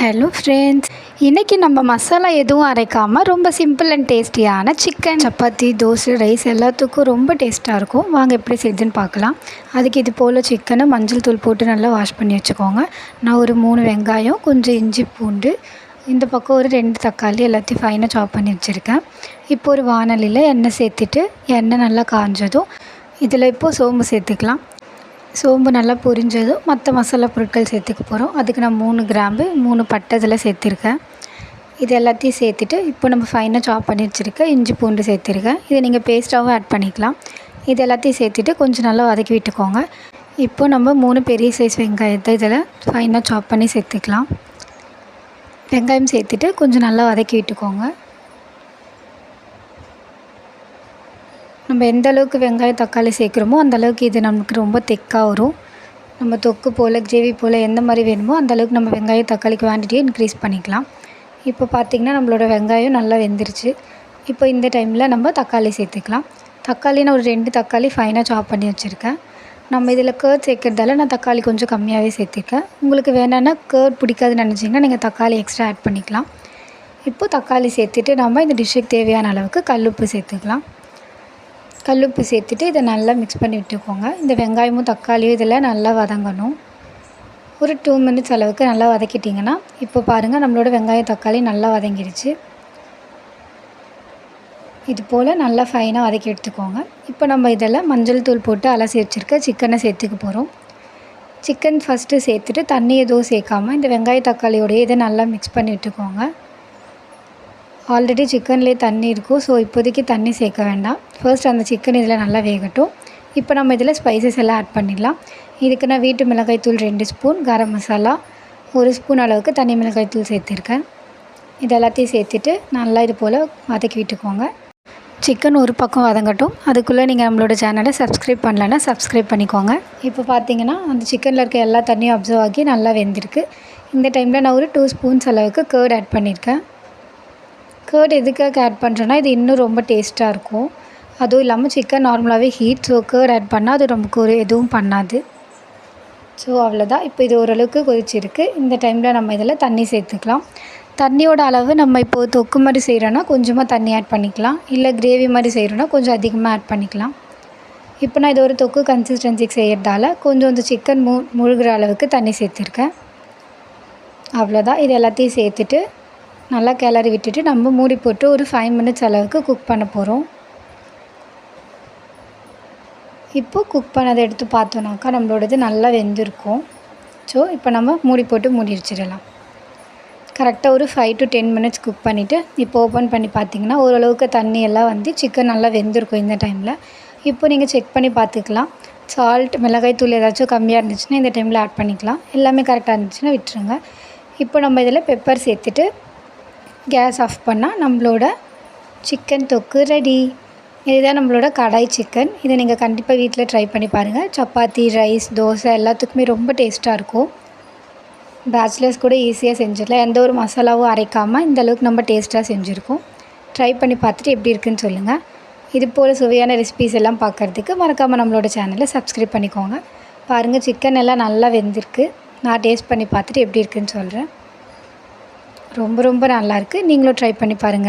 Hello friends, இன்றைக்கி நம்ம மசாலா எதுவும் அரைக்காமல் ரொம்ப சிம்பிள் அண்ட் டேஸ்டியான சிக்கன், சப்பாத்தி, தோசை, ரைஸ் எல்லாத்துக்கும் ரொம்ப டேஸ்ட்டாக இருக்கும். வாங்க எப்படி செய்யுதுன்னு பார்க்கலாம். அதுக்கு இது போல் சிக்கனை மஞ்சள் தூள் போட்டு நல்லா வாஷ் பண்ணி வச்சுக்கோங்க. நான் ஒரு 3 வெங்காயம், கொஞ்சம் இஞ்சி பூண்டு, இந்த பக்கம் ஒரு 2 தக்காளி எல்லாத்தையும் ஃபைனாக சாப் பண்ணி வச்சுருக்கேன். இப்போ ஒரு வாணலியில் எண்ணெய் சேர்த்துட்டு எண்ணெய் நல்லா காஞ்சதும் இதில் இப்போது சோம்பு சேர்த்துக்கலாம். சோம்பு நல்லா பொரிஞ்சதும் மற்ற மசாலா பொருட்கள் சேர்த்துக்க போகிறோம். அதுக்கு நான் 3 கிராம்பு 3 பட்டை இதில் சேர்த்துருக்கேன். இது எல்லாத்தையும் சேர்த்துட்டு இப்போ நம்ம ஃபைனாக சாப் பண்ணி வச்சுருக்கேன் இஞ்சி பூண்டு சேர்த்துருக்கேன். இதை நீங்கள் பேஸ்ட்டாகவும் ஆட் பண்ணிக்கலாம். இது எல்லாத்தையும் சேர்த்துட்டு கொஞ்சம் நல்லா வதக்கி விட்டுக்கோங்க. இப்போ நம்ம 3 பெரிய சைஸ் வெங்காயத்தை இதில் ஃபைனாக சாப் பண்ணி சேர்த்துக்கலாம். வெங்காயம் சேர்த்துட்டு கொஞ்சம் நல்லா வதக்கி விட்டுக்கோங்க. நம்ம எந்த அளவுக்கு வெங்காயம் தக்காளி சேர்க்குறோமோ அந்தளவுக்கு இது நமக்கு ரொம்ப திக்காக வரும். நம்ம தொக்கு போல் கிரேவி போல் எந்த மாதிரி வேணுமோ அந்தளவுக்கு நம்ம வெங்காயம் தக்காளி குவான்டிட்டியை இன்க்ரீஸ் பண்ணிக்கலாம். இப்போ பார்த்திங்கன்னா நம்மளோட வெங்காயம் நல்லா வெந்துருச்சு. இப்போ இந்த டைமில் நம்ம தக்காளி சேர்த்துக்கலாம். தக்காளி நான் ஒரு 2 தக்காளி ஃபைனாக சாப் பண்ணி வச்சுருக்கேன். நம்ம இதில் கேர்ட் சேர்க்குறதால நான் தக்காளி கொஞ்சம் கம்மியாகவே சேர்த்துருக்கேன். உங்களுக்கு வேணும்னா கேர்ட் பிடிக்காதுன்னு நினச்சிங்கன்னா நீங்கள் தக்காளி எக்ஸ்ட்ரா ஆட் பண்ணிக்கலாம். இப்போது தக்காளி சேர்த்துட்டு நம்ம இந்த டிஷ்ஷுக்கு தேவையான அளவுக்கு கல்லுப்பு சேர்த்துக்கலாம். கல்லுப்பு சேர்த்துட்டு இதை நல்லா மிக்ஸ் பண்ணி விட்டுக்கோங்க. இந்த வெங்காயமும் தக்காளியும் இதில் நல்லா வதங்கணும். ஒரு 2 மினிட்ஸ் அளவுக்கு நல்லா வதக்கிட்டிங்கன்னா இப்போ பாருங்கள் நம்மளோட வெங்காயம் தக்காளி நல்லா வதங்கிடுச்சு. இது போல் நல்லா ஃபைனாக வதக்கி எடுத்துக்கோங்க. இப்போ நம்ம இதில் மஞ்சள் தூள் போட்டு அலசி வச்சுருக்க சிக்கனை சேர்த்துக்க போகிறோம். சிக்கன் ஃபஸ்ட்டு சேர்த்துட்டு தண்ணி எதுவும் சேர்க்காமல் இந்த வெங்காய தக்காளியோடைய இதை நல்லா மிக்ஸ் பண்ணி விட்டுக்கோங்க. ஆல்ரெடி சிக்கன்லேயே தண்ணி இருக்கும், ஸோ இப்போதைக்கு தண்ணி சேர்க்க வேண்டாம். ஃபர்ஸ்ட் அந்த சிக்கன் இதில் நல்லா வேகட்டும். இப்போ நம்ம இதில் ஸ்பைசஸ் எல்லாம் ஆட் பண்ணிடலாம். இதுக்கு நான் வீட்டு மிளகாய்த்தூள் 2 ஸ்பூன், கரம் மசாலா 1 ஸ்பூன் அளவுக்கு தனி மிளகாய்த்தூள் சேர்த்துருக்கேன். இது எல்லாத்தையும் சேர்த்துட்டு நல்லா இது போல் வதக்கி விட்டுக்கோங்க. சிக்கன் ஒரு பக்கம் வதங்கட்டும். அதுக்குள்ளே நீங்கள் நம்மளோட சேனலை சப்ஸ்கிரைப் பண்ணலன்னா சப்ஸ்கிரைப் பண்ணிக்கோங்க. இப்போ பார்த்தீங்கன்னா அந்த சிக்கனில் இருக்க எல்லா தண்ணியும் அப்சர்வ் ஆகி நல்லா வெந்திருக்கு. இந்த டைமில் நான் ஒரு 2 ஸ்பூன்ஸ் அளவுக்கு கேர்ட் ஆட் பண்ணியிருக்கேன். கேர்ட் எதுக்காக ஆட் பண்ணுறேன்னா இது இன்னும் ரொம்ப டேஸ்ட்டாக இருக்கும். அதுவும் இல்லாமல் சிக்கன் நார்மலாகவே ஹீட், ஸோ கேர்ட் ஆட் பண்ணால் அது நமக்கு ஒரு எதுவும் பண்ணாது. ஸோ அவ்வளோதான். இப்போ இது ஓரளவுக்கு கொதிச்சிருக்கு. இந்த டைமில் நம்ம இதில் தண்ணி சேர்த்துக்கலாம். தண்ணியோட அளவு நம்ம இப்போது தொக்கு மாதிரி செய்கிறோன்னா கொஞ்சமாக தண்ணி ஆட் பண்ணிக்கலாம். இல்லை கிரேவி மாதிரி செய்கிறோன்னா கொஞ்சம் அதிகமாக ஆட் பண்ணிக்கலாம். இப்போ நான் இது ஒரு தொக்கு கன்சிஸ்டன்சிக்கு செய்கிறதால கொஞ்சம் இந்த சிக்கன் முழுகிற அளவுக்கு தண்ணி சேர்த்துருக்கேன். அவ்வளோதான். இது எல்லாத்தையும் சேர்த்துட்டு நல்லா கிளறி விட்டுட்டு நம்ம மூடி போட்டு ஒரு 5 மினிட்ஸ் அளவுக்கு குக் பண்ண போகிறோம். இப்போது குக் பண்ணதை எடுத்து பார்த்தோன்னாக்கா நம்மளோடது நல்லா வெந்திருக்கும். ஸோ இப்போ நம்ம மூடி போட்டு மூடி வச்சிடலாம். கரெக்டாக ஒரு 5 to 10 மினிட்ஸ் குக் பண்ணிவிட்டு இப்போ ஓப்பன் பண்ணி பார்த்திங்கன்னா ஓரளவுக்கு தண்ணி எல்லாம் வந்து சிக்கன் நல்லா வெந்திருக்கும். இந்த டைமில் இப்போ நீங்கள் செக் பண்ணி பார்த்துக்கலாம். சால்ட், மிளகாய்த்தூள் ஏதாச்சும் கம்மியாக இருந்துச்சுன்னா இந்த டைமில் ஆட் பண்ணிக்கலாம். எல்லாமே கரெக்டாக இருந்துச்சுன்னா விட்டுருங்க. இப்போ நம்ம இதில் பெப்பர் சேர்த்துட்டு கேஸ் ஆஃப் பண்ணால் நம்மளோட சிக்கன் தொக்கு ரெடி. இதுதான் நம்மளோட கடாய் சிக்கன். இதை நீங்கள் கண்டிப்பாக வீட்டில் ட்ரை பண்ணி பாருங்கள். சப்பாத்தி, ரைஸ், தோசை எல்லாத்துக்குமே ரொம்ப டேஸ்ட்டாக இருக்கும். பேச்சுலர்ஸ் கூட ஈஸியாக செஞ்சிடலாம். எந்த ஒரு மசாலாவும் அரைக்காமல் இந்தளவுக்கு நம்ம டேஸ்ட்டாக செஞ்சுருக்கோம். ட்ரை பண்ணி பார்த்துட்டு எப்படி இருக்குதுன்னு சொல்லுங்கள். இது போல் சுவையான ரெசிபீஸ் எல்லாம் பார்க்குறதுக்கு மறக்காமல் நம்மளோட சேனலை சப்ஸ்கிரைப் பண்ணிக்கோங்க. பாருங்கள் சிக்கன் எல்லாம் நல்லா வெந்திருக்கு. நான் டேஸ்ட் பண்ணி பார்த்துட்டு எப்படி இருக்குதுன்னு சொல்கிறேன். ரொம்ப நல்லாயிருக்கு. நீங்களும் ட்ரை பண்ணி பாருங்கள்.